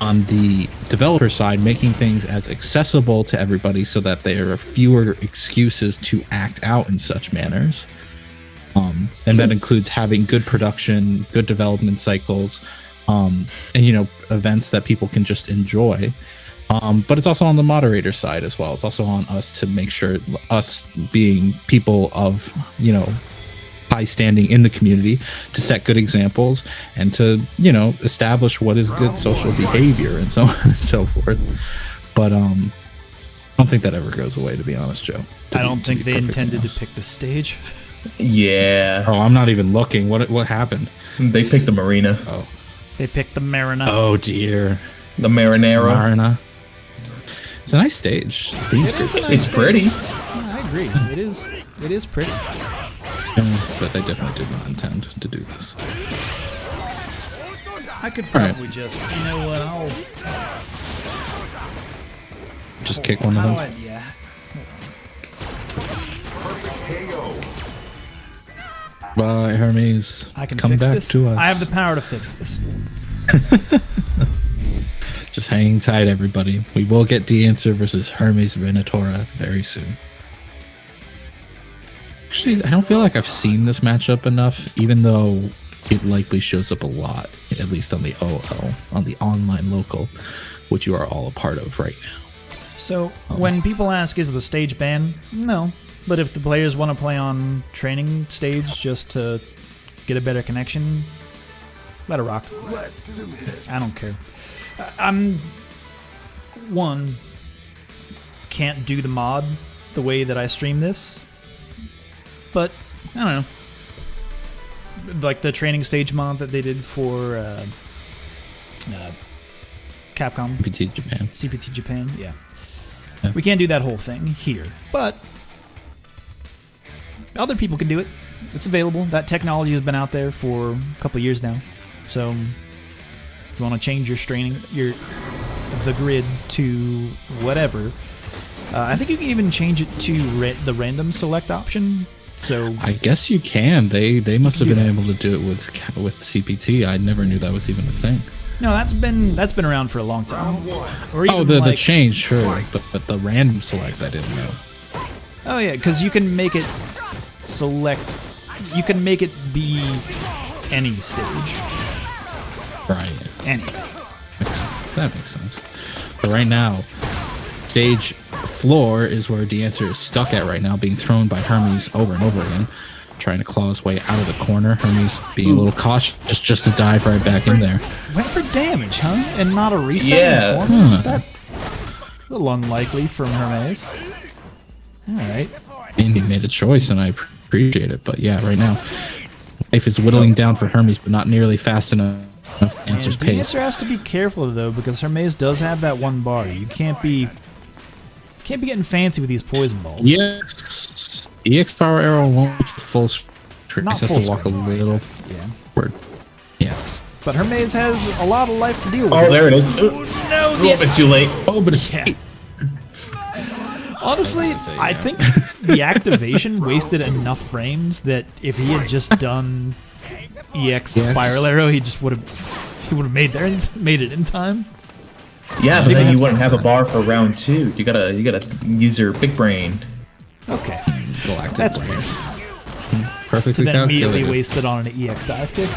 on the developer side, making things as accessible to everybody so that there are fewer excuses to act out in such manners. And that includes having good production, good development cycles, and, you know, events that people can just enjoy. But it's also on the moderator side as well. It's also on us to make sure, us being people of, you know, high standing in the community, to set good examples and to, you know, establish what is good social behavior and so on and so forth. But I don't think that ever goes away, to be honest, Joe. I don't think they intended to pick the stage. Yeah. Oh, I'm not even looking. What happened? They picked the Marina. Oh, They picked the Marina. oh dear. The Marinara. Marina. It's a nice stage. It's pretty. Yeah, I agree. It is pretty. But they definitely did not intend to do this. I could probably just, you know what, I'll just kick one of them. Yeah. Bye, Hermes. I can come fix back this. to us. I have the power to fix this. Just hang tight, everybody. We will get Ancer versus Hermes Venatori very soon. Actually, I don't feel like I've seen this matchup enough, even though it likely shows up a lot, at least on the OL, on the online local, which you are all a part of right now. So, when people ask, is the stage banned? No. But if the players want to play on training stage just to get a better connection, let it rock. I don't care. Can't do the mod the way that I stream this, but I don't know. Like the training stage mod that they did for Capcom. CPT Japan, yeah. We can't do that whole thing here, but other people can do it. It's available. That technology has been out there for a couple years now. So if you want to change the grid to whatever, I think you can even change it to the random select option. So I guess you can. They must have been able to do it with CPT. I never knew that was even a thing. No, that's been around for a long time. Or even the change, sure, but the random select I didn't know. Oh yeah, because you can make it select. You can make it be any stage. Right. Any. That makes sense. But right now, stage floor is where Ancer is stuck at right now, being thrown by Hermes over and over again, trying to claw his way out of the corner. Hermes being a little cautious just to dive right back in there. Went for damage, huh? And not a reset? Yeah. That's a little unlikely from Hermes. Alright. And he made a choice, and I appreciate it. But yeah, right now, life is whittling down for Hermes, but not nearly fast enough. Ancer's pace. Ancer has to be careful though, because Hermes does have that one bar. You can't be getting fancy with these poison balls. Yes. EX power arrow won't full screen. He has to walk a little forward. Yeah. But Hermes has a lot of life to deal with. Oh, there it is. Oh, no, a little bit too late. Oh, but it's honestly, I think the activation wasted enough frames that if he had just done EX spiral arrow, he would have made it in time. Yeah, but then you wouldn't have a bar for round 2. You gotta use your big brain. Okay, Galactic that's brain. fair. Perfectly To then immediately calculated. waste it on an EX dive kick.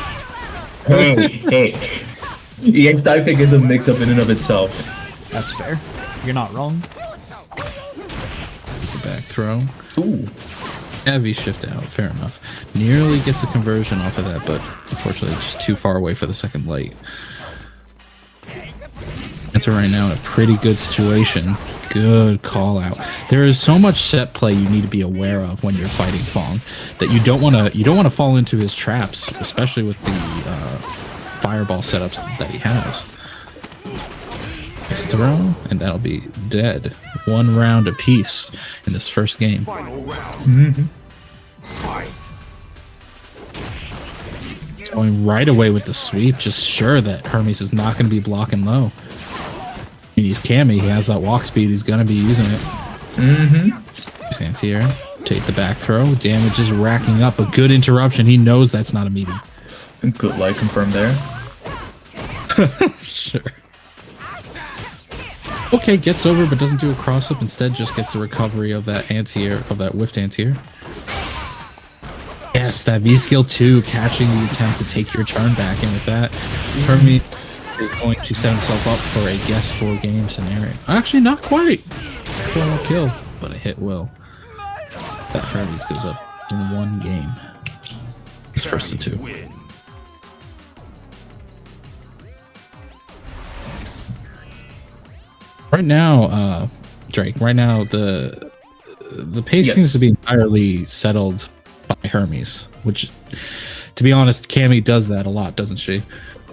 Hey. EX dive kick is a mix-up in and of itself. That's fair. You're not wrong. Back throw. Ooh. Heavy shift out. Fair enough. Nearly gets a conversion off of that, but unfortunately just too far away for the second light. Ancer right now in a pretty good situation. Good call out. There is so much set play you need to be aware of when you're fighting F.A.N.G that you don't want to fall into his traps, especially with the fireball setups that he has. Nice throw, and that'll be dead. 1 round apiece in this first game. Going right away with the sweep, just sure that Hermes is not going to be blocking low. I mean, he's Cammy, he has that walk speed, he's going to be using it. Stands here, take the back throw, damage is racking up, a good interruption, he knows that's not a meeting. Good light confirmed there. Sure. Okay, gets over, but doesn't do a cross up. Instead, just gets the recovery of that anti-air, of that whiffed anti-air. Yes, that V skill 2, catching the attempt to take your turn back. And with that, Hermes is going to set himself up for a guess 4 game scenario. Actually, not quite. Kill, but a hit will. That Hermes goes up in 1 game. It's first to 2. Right now, Drake, the pace seems to be entirely settled by Hermes, which, to be honest, Cammy does that a lot, doesn't she?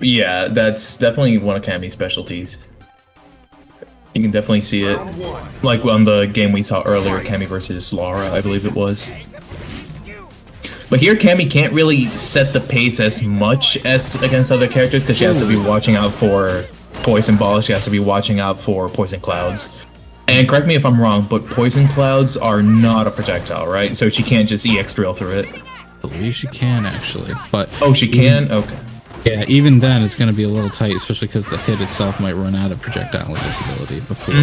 Yeah, that's definitely one of Cammy's specialties. You can definitely see it, like on the game we saw earlier, Cammy versus Lara, I believe it was. But here, Cammy can't really set the pace as much as against other characters because she has to be watching out for Poison Balls, she has to be watching out for Poison Clouds. And correct me if I'm wrong, but Poison Clouds are not a projectile, right? So she can't just EX drill through it. I believe she can, actually. But oh, she can? Okay. Yeah, even then it's going to be a little tight, especially because the hit itself might run out of projectile invincibility before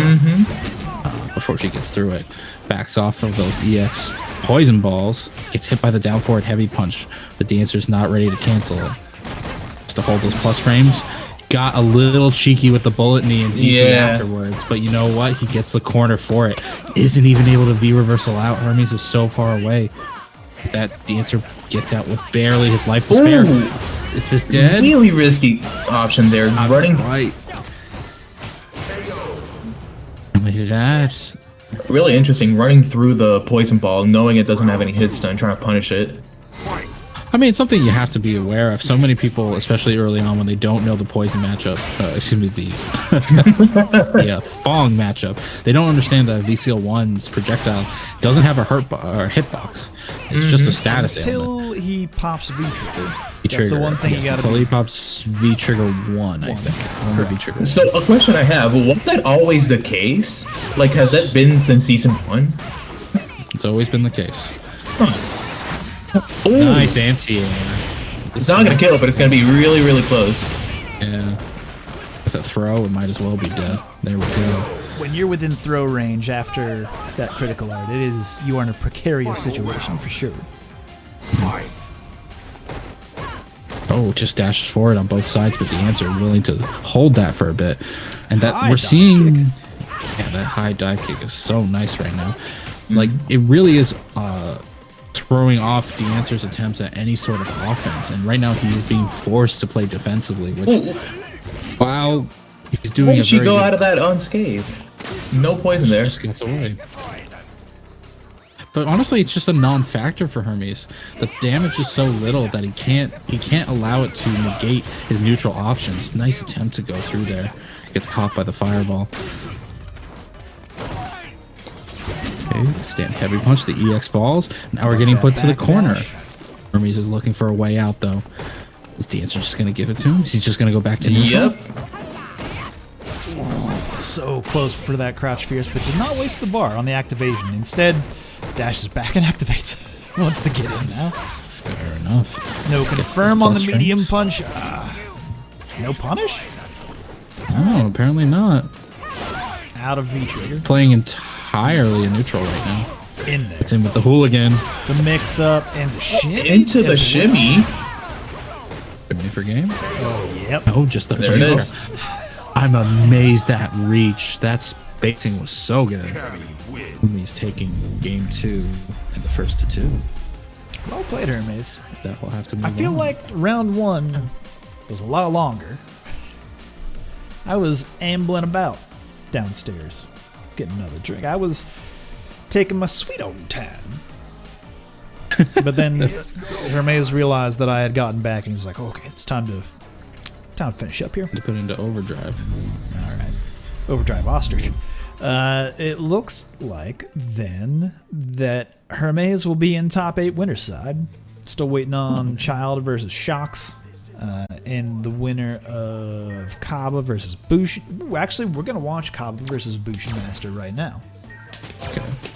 she gets through it. Backs off of those EX Poison Balls, gets hit by the down forward heavy punch, but the Ancer's not ready to cancel it. Just to hold those plus frames. Got a little cheeky with the bullet knee and DP afterwards, but you know what? He gets the corner for it. Isn't even able to V reversal out. Hermes is so far away. That Ancer gets out with barely his life to spare. It's just dead. Really risky option there. Running right. Look at that. Really interesting. Running through the poison ball, knowing it doesn't have any hit stun, trying to punish it. I mean, it's something you have to be aware of. So many people, especially early on, when they don't know the poison matchup, excuse me, the F.A.N.G matchup, they don't understand that VCL1's projectile doesn't have a hitbox. It's just a status ailment. He pops V-trigger. That's the one thing you gotta until he pops V-trigger 1, I think. V-trigger 1. So a question I have, was that always the case? Like, has that been since season 1? It's always been the case. Huh. Ooh. Nice anti-air. It's not gonna kill, but it's gonna be really, really close. Yeah. With a throw, it might as well be dead. There we go. When you're within throw range after that critical art, you are in a precarious situation for sure. Oh, just dashes forward on both sides, but the Ancer willing to hold that for a bit. And that we're seeing... Yeah, that high dive kick is so nice right now. Like, it really is throwing off the Ancer's attempts at any sort of offense. And right now he is being forced to play defensively, which while he's doing she go out of that unscathed. No poison there. Just gets away. But honestly, it's just a non-factor for Hermes. The damage is so little that he can't allow it to negate his neutral options. Nice attempt to go through there. Gets caught by the fireball. Okay, stand heavy punch, the EX balls. Now we're getting put to the corner. Hermes is looking for a way out though. Is the Ancer just gonna give it to him? Is he just gonna go back to neutral? Yep. So close for that crouch fierce, but does not waste the bar on the activation. Instead, dashes back and activates. Wants to get in now. Fair enough. No confirm on the medium punch. No punish? No, apparently not. Out of V-trigger. Playing entirely in neutral right now. In there. It's in with the hooligan. The mix up and the shimmy. Into the shimmy. Shimmy for game. Oh, yep. Oh, just the there it is. I'm amazed that reach. That spacing was so good. He's taking game 2 and the first to 2. Well played, Hermes. That will have to move I feel on. like round 1 was a lot longer. I was ambling about downstairs, getting another drink. I was taking my sweet old time. But then Hermes realized that I had gotten back, and he was like, oh, okay, it's time to finish up here. To put into overdrive. All right. Overdrive ostrich. It looks like then that Hermes will be in top 8 winner's side. Still waiting on Child versus Shocks. And the winner of Kaba versus Bush. Actually, we're going to watch Kaba versus Bush Master right now.